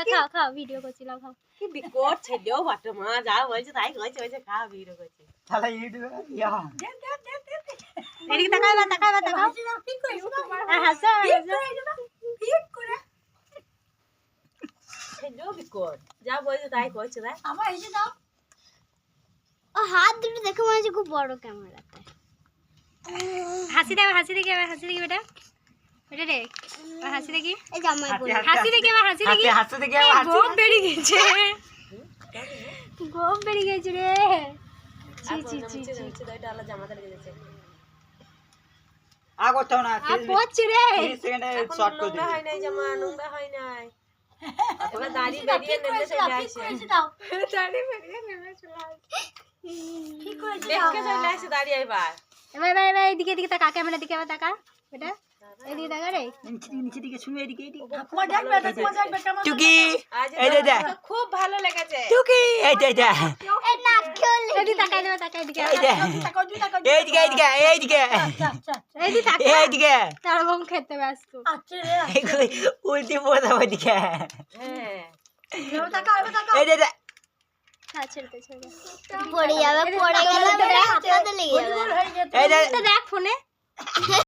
খাও খাও ভিডিও করছি লাও খাও কি বিকট ছেলেও বাটো মা যা বলছে তাই কইছে ওই যে খা ভিডিও করছে তাহলে ইউটিউবে ইয়া এদিকে তাকাও ঠিক করে হাসা ঠিক করে ছেলেও বিকট যা বলছে তাই কইছে তাই আমার এসে দাও ও হাত দুটো দেখে মনে হচ্ছে খুব বড় ক্যামেরাতে হাসি দেখি বেটা বেটা রে হাসি দেখি এই জামাই বল হাসি দেখি হাসি দেখে গোপ বেরিয়ে গেছে রে চি দাইটা আলা জামাতে লেগে যাচ্ছে আগো তো না আর পড়ছে রে 30 সেকেন্ডে শর্ট করে নোংরা দিই হয় নাই জামা নোংরা হয় নাই এবার দাড়ি বেরিয়ে নেমে চলে আসে দাও দাঁড়িয়ে বেরিয়ে নেমে চলে আসে ঠিক করে দেখকে চলে আসে দাড়ি এবার এবার এদিকে তাকা ক্যামেরা দিকে আবার তাকা বেটা এদিকে তাকা রে নিচে দিকে শুনে এদিকে তোমার দেখবে কেমন টুকি আজ এই দে দে খুব ভালো লেগেছে টুকি এই দে দে এ নাক খেলে এদিকে তাকা এদিকে এই দে এইদিকে এদিকে তাকা এইদিকে তার বম খেতে ব্যস্ত আচ্ছা রে উল্টি পড়া ওইদিকে হ্যাঁ এবার তাকা এই দে দে ছেড়ে পড়ে যাবে পড়ে গেলে হাতটাতে লেগে যাবে হয়ে গেছে এই দে দেখ ফোনে